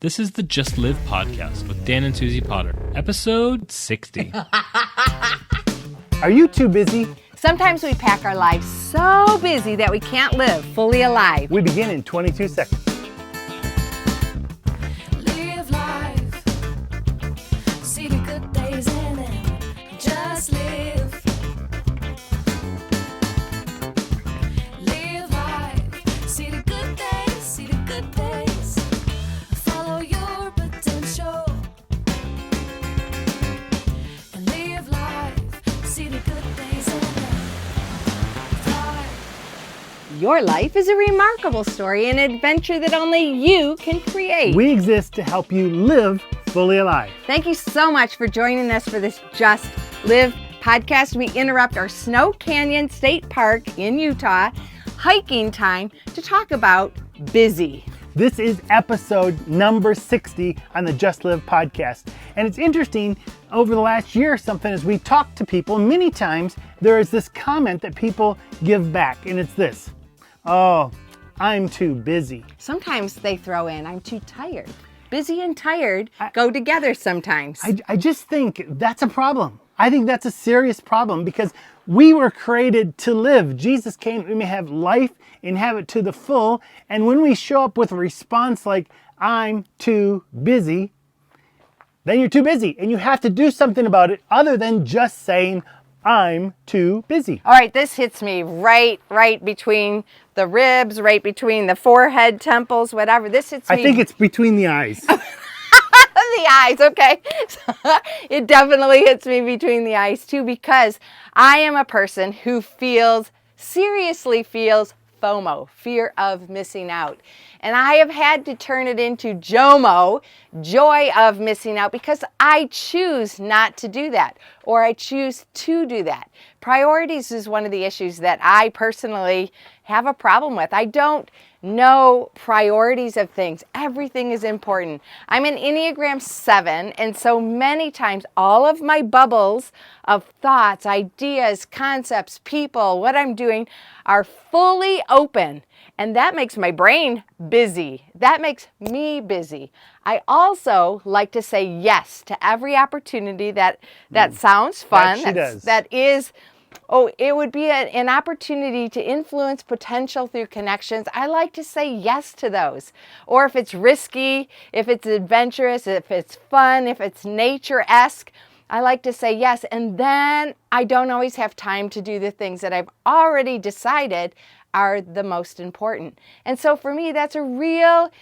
This is the Just Live podcast with Dan and Suzie Potter, episode 60. Are you too busy? Sometimes we pack our lives so busy that we can't live fully alive. We begin in 22 seconds. Live life, see the good days in it, just live. Live life, see the good days, see the good days. Follow your potential and live life, see the good days in it. Fly. Your life is a remarkable story, an adventure that only you can create. We exist to help you live fully alive. Thank you so much for joining us for this Just Live podcast. We interrupt our Snow Canyon State Park in Utah hiking time to talk about busy. This is episode number 60 on the Just Live podcast. And it's interesting, over the last year or something, as we talk to people, many times there is this comment that people give back, and it's this: oh, I'm too busy. Sometimes they throw in, I'm too tired. Busy and tired go together sometimes. I just think that's a problem. I think that's a serious problem because we were created to live. Jesus came that we may have life and have it to the full. And when we show up with a response like, I'm too busy, then you're too busy. And you have to do something about it other than just saying, I'm too busy. All right, this hits me right between the ribs, right between the forehead, temples, whatever. This hits me. I think it's between the eyes. The eyes, okay. It definitely hits me between the eyes too, because I am a person who seriously feels FOMO, fear of missing out. And I have had to turn it into JOMO, joy of missing out, because I choose not to do that, or I choose to do that. Priorities is one of the issues that I personally have a problem with. I don't know priorities of things. Everything is important. I'm an Enneagram 7, and so many times all of my bubbles of thoughts, ideas, concepts, people, what I'm doing are fully open. And that makes my brain busy. That makes me busy. I also like to say yes to every opportunity that sounds fun. It would be an opportunity to influence potential through connections. I like to say yes to those. Or if it's risky, if it's adventurous, if it's fun, if it's nature-esque, I like to say yes. And then I don't always have time to do the things that I've already decided are the most important. And so for me, that's a real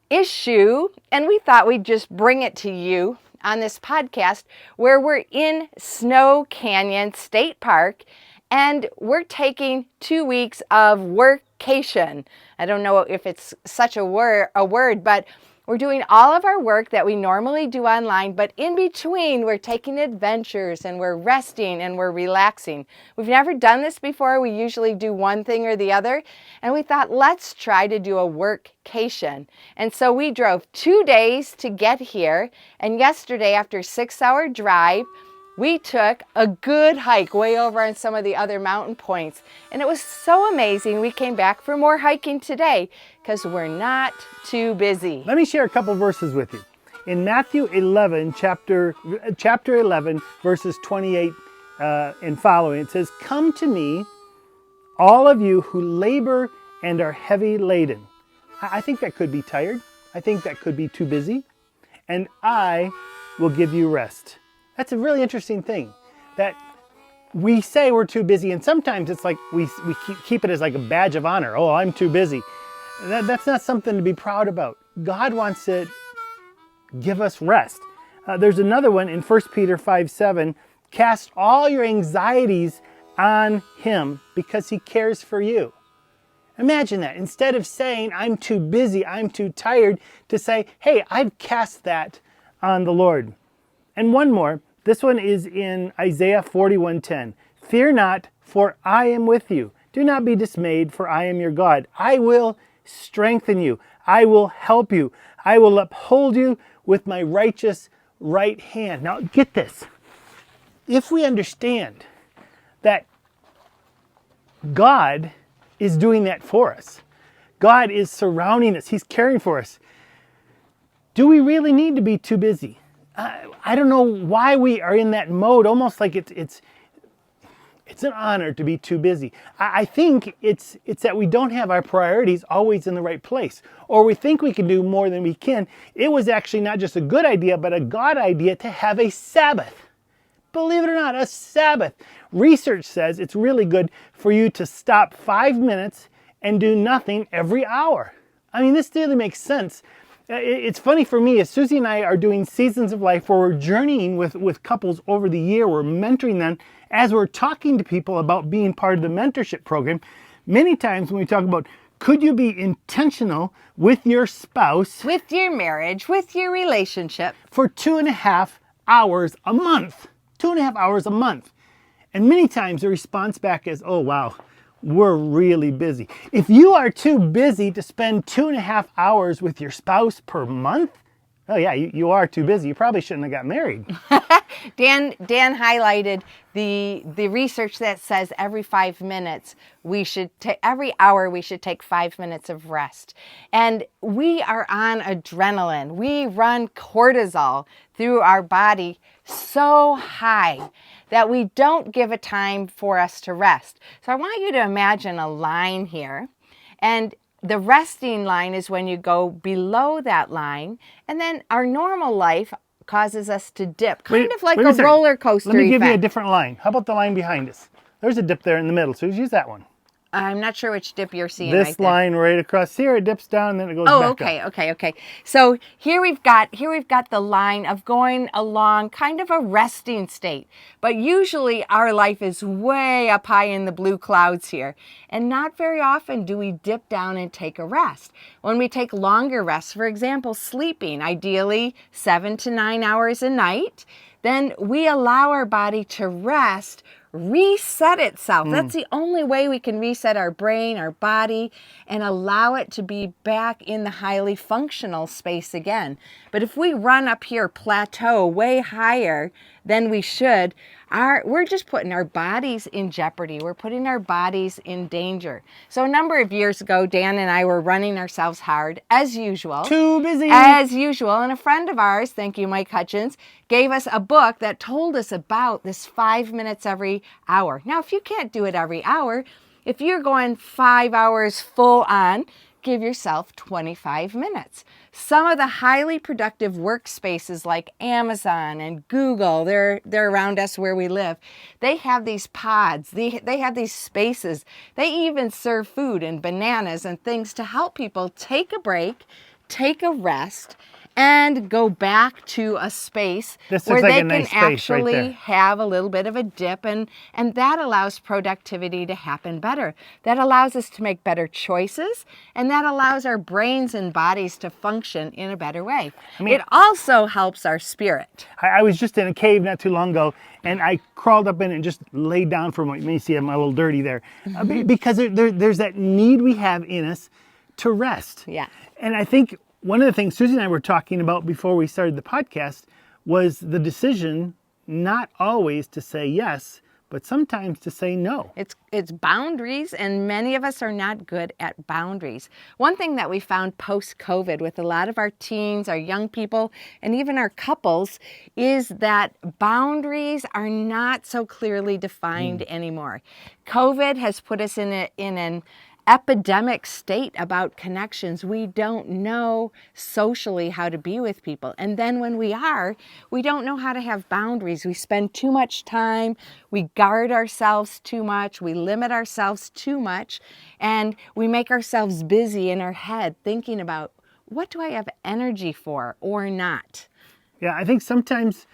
issue. And we thought we'd just bring it to you on this podcast, where we're in Snow Canyon State Park and we're taking 2 weeks of workcation. I don't know if it's such a word, but we're doing all of our work that we normally do online, but in between we're taking adventures and we're resting and we're relaxing. We've never done this before. We usually do one thing or the other, and we thought, let's try to do a workcation. And so we drove 2 days to get here, and yesterday, after a 6-hour drive, we took a good hike way over on some of the other mountain points. And it was so amazing. We came back for more hiking today because we're not too busy. Let me share a couple verses with you. In Matthew 11, chapter 11, verses 28 and following, it says, "Come to me, all of you who labor and are heavy laden." I think that could be tired. I think that could be too busy. "And I will give you rest." That's a really interesting thing, that we say we're too busy, and sometimes it's like we keep it as like a badge of honor. Oh, I'm too busy. That's not something to be proud about. God wants to give us rest. There's another one in 1 Peter 5:7. "Cast all your anxieties on Him because He cares for you." Imagine that. Instead of saying, I'm too busy, I'm too tired, to say, hey, I've cast that on the Lord. And one more. This one is in Isaiah 41:10. "Fear not, for I am with you. Do not be dismayed, for I am your God. I will strengthen you. I will help you. I will uphold you with my righteous right hand." Now get this. If we understand that God is doing that for us, God is surrounding us, He's caring for us, do we really need to be too busy? I don't know why we are in that mode, almost like it's an honor to be too busy. I think it's that we don't have our priorities always in the right place, or we think we can do more than we can. It was actually not just a good idea, but a God idea to have a Sabbath. Believe it or not, a Sabbath. Research says it's really good for you to stop 5 minutes and do nothing every hour. I mean, this really makes sense. It's funny for me, as Susie and I are doing Seasons of Life, where we're journeying with couples over the year, we're mentoring them, as we're talking to people about being part of the mentorship program, many times when we talk about, could you be intentional with your spouse, With your marriage, with your relationship. for 2.5 hours a month? 2.5 hours a month. And many times the response back is, oh wow, we're really busy. If you are too busy to spend 2.5 hours with your spouse per month, oh yeah, you are too busy. You probably shouldn't have got married. Dan highlighted the research that says every 5 minutes every hour we should take 5 minutes of rest. And we are on adrenaline. We run cortisol through our body so high that we don't give a time for us to rest. So I want you to imagine a line here, and the resting line is when you go below that line, and then our normal life causes us to dip, kind of like Wait a second. roller coaster Let me give you a effect. different line. How about the line behind us? There's a dip there in the middle, so use that one. I'm not sure which dip you're seeing This right there. line right across here, it dips down, then it goes Oh, back up. okay. So here we've got the line of going along kind of a resting state. But usually our life is way up high in the blue clouds here. And not very often do we dip down and take a rest. When we take longer rests, for example, sleeping, ideally 7 to 9 hours a night, then we allow our body to rest, reset itself. That's the only way we can reset our brain, our body, and allow it to be back in the highly functional space again. But if we run up here, plateau way higher than we should, we're just putting our bodies in jeopardy. We're putting our bodies in danger. So a number of years ago, Dan and I were running ourselves hard, as usual. Too busy. As usual. And a friend of ours, thank you, Mike Hutchins, gave us a book that told us about this 5 minutes every hour. Now, if you can't do it every hour, if you're going 5 hours full on, give yourself 25 minutes. Some of the highly productive workspaces like Amazon and Google, they're around us where we live. They have these pods, they have these spaces. They even serve food and bananas and things to help people take a break, take a rest, and go back to a space This where looks like they a nice can space right actually there. have a little bit of a dip, and that allows productivity to happen better. That allows us to make better choices, and that allows our brains and bodies to function in a better way. It also helps our spirit. I was just in a cave not too long ago, and I crawled up in it and just laid down for a moment. You may see I'm a little dirty there. Because there's that need we have in us to rest. Yeah. And I think one of the things Susie and I were talking about before we started the podcast was the decision not always to say yes, but sometimes to say no. It's boundaries, and many of us are not good at boundaries. One thing that we found post-COVID with a lot of our teens, our young people, and even our couples is that boundaries are not so clearly defined anymore. COVID has put us in an epidemic state about connections. We don't know socially how to be with people. And then when we don't know how to have boundaries. We spend too much time, we guard ourselves too much, we limit ourselves too much, and we make ourselves busy in our head thinking about, what do I have energy for or not? Yeah, I think sometimes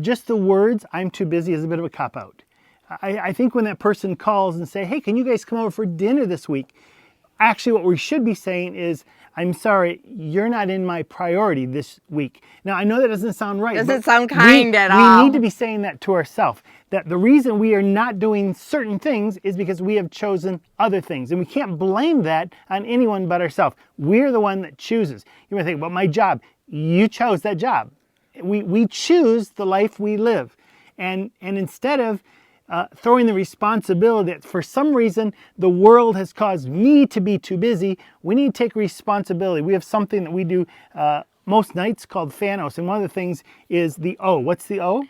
just the words, I'm too busy, is a bit of a cop-out. I think when that person calls and say, hey, can you guys come over for dinner this week? Actually, what we should be saying is, I'm sorry, you're not in my priority this week. Now, I know that doesn't sound right. Doesn't sound kind at all. We need to be saying that to ourselves, that the reason we are not doing certain things is because we have chosen other things. And we can't blame that on anyone but ourselves. We're the one that chooses. You might think, well, my job, you chose that job. We choose the life we live. And instead of throwing the responsibility that for some reason the world has caused me to be too busy, we need to take responsibility. We have something that we do most nights called Thanos. And one of the things is the O. What's the O?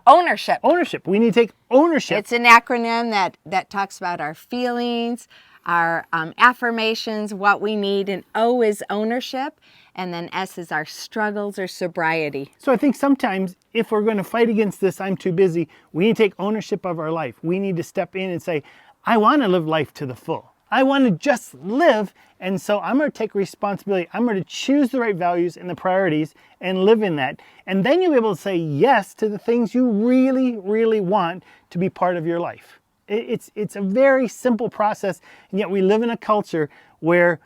Ownership. Ownership. We need to take ownership. It's an acronym that talks about our feelings, our affirmations, what we need. And O is ownership. And then S is our struggles or sobriety. So I think sometimes if we're going to fight against this, I'm too busy, we need to take ownership of our life. We need to step in and say, I want to live life to the full. I want to just live. And so I'm going to take responsibility. I'm going to choose the right values and the priorities and live in that. And then you'll be able to say yes to the things you really, really want to be part of your life. It's a very simple process. And yet we live in a culture where,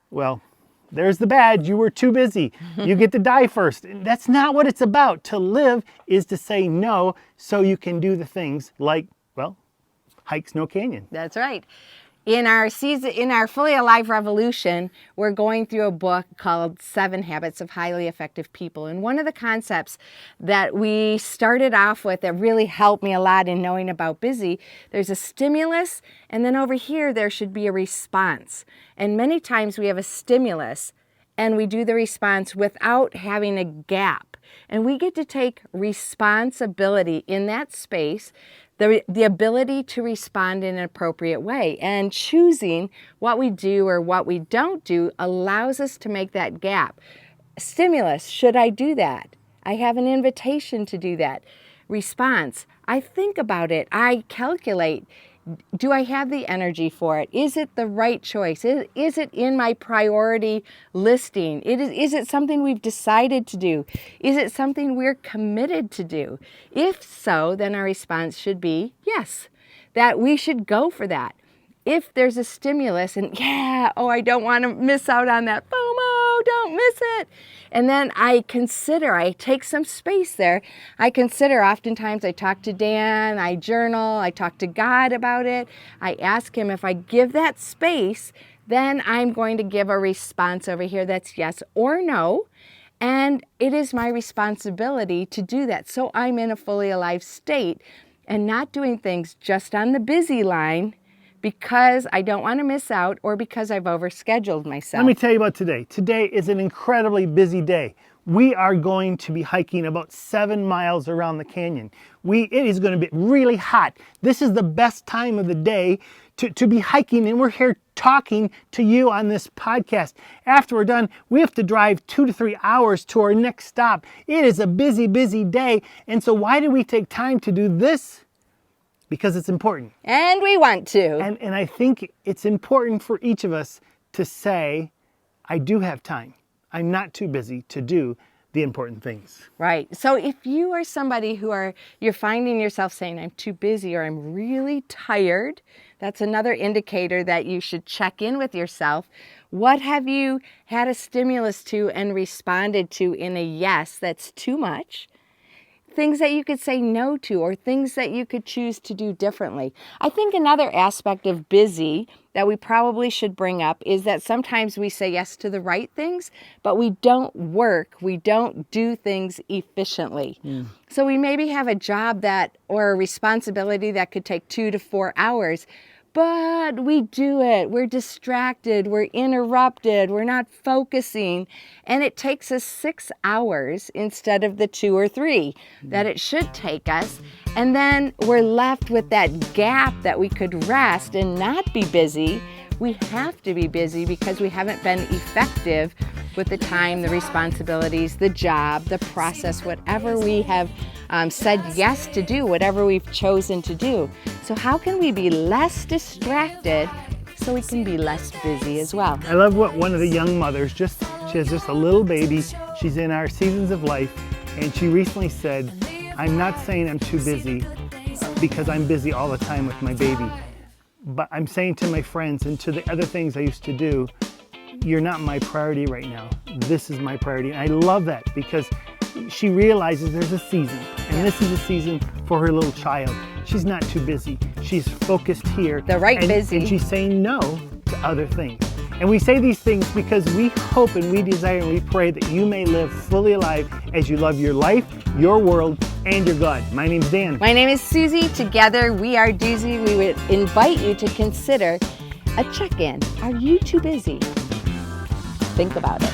well, there's the badge. You were too busy. You get to die first. That's not what it's about. To live is to say no so you can do the things like, well, hike Snow Canyon. That's right. In our Fully Alive Revolution, we're going through a book called 7 Habits of Highly Effective People. And one of the concepts that we started off with that really helped me a lot in knowing about busy, there's a stimulus, and then over here there should be a response. And many times we have a stimulus and we do the response without having a gap. And we get to take responsibility in that space, the ability to respond in an appropriate way. And choosing what we do or what we don't do allows us to make that gap. Stimulus, should I do that? I have an invitation to do that. Response, I think about it. I calculate. Do I have the energy for it? Is it the right choice? Is it in my priority listing? Is it something we've decided to do? Is it something we're committed to do? If so, then our response should be yes, that we should go for that. If there's a stimulus and I don't want to miss out on that, FOMO, don't miss it. And then I take some space there. Oftentimes I talk to Dan, I journal, I talk to God about it. I ask him if I give that space, then I'm going to give a response over here that's yes or no. And it is my responsibility to do that. So I'm in a fully alive state and not doing things just on the busy line because I don't want to miss out or because I've overscheduled myself. Let me tell you about today. Today is an incredibly busy day. We are going to be hiking about 7 miles around the canyon. It is going to be really hot. This is the best time of the day to be hiking, and we're here talking to you on this podcast. After we're done, we have to drive 2 to 3 hours to our next stop. It is a busy, busy day. And so why do we take time to do this? Because it's important. And we want to. And I think it's important for each of us to say, I do have time. I'm not too busy to do the important things. Right. So if you are somebody you're finding yourself saying, I'm too busy or I'm really tired, that's another indicator that you should check in with yourself. What have you had a stimulus to and responded to in a yes that's too much? Things that you could say no to or things that you could choose to do differently. I think another aspect of busy that we probably should bring up is that sometimes we say yes to the right things, but we don't do things efficiently. So we maybe have a job or a responsibility that could take 2 to 4 hours, but we do it. We're distracted. We're interrupted. We're not focusing. And it takes us 6 hours instead of the 2 or 3 that it should take us. And then we're left with that gap that we could rest and not be busy. We have to be busy because we haven't been effective with the time, the responsibilities, the job, the process, whatever we have said yes to do, whatever we've chosen to do. So how can we be less distracted so we can be less busy as well? I love what one of the young mothers, she has just a little baby. She's in our seasons of life. And she recently said, I'm not saying I'm too busy because I'm busy all the time with my baby. But I'm saying to my friends and to the other things I used to do, you're not my priority right now. This is my priority. And I love that because she realizes there's a season, and this is a season for her little child. She's not too busy. She's focused here. Busy. And she's saying no to other things. And we say these things because we hope and we desire and we pray that you may live fully alive as you love your life, your world, and your God. My name's Dan. My name is Susie. Together we are Doozy. We would invite you to consider a check-in. Are you too busy? Think about it.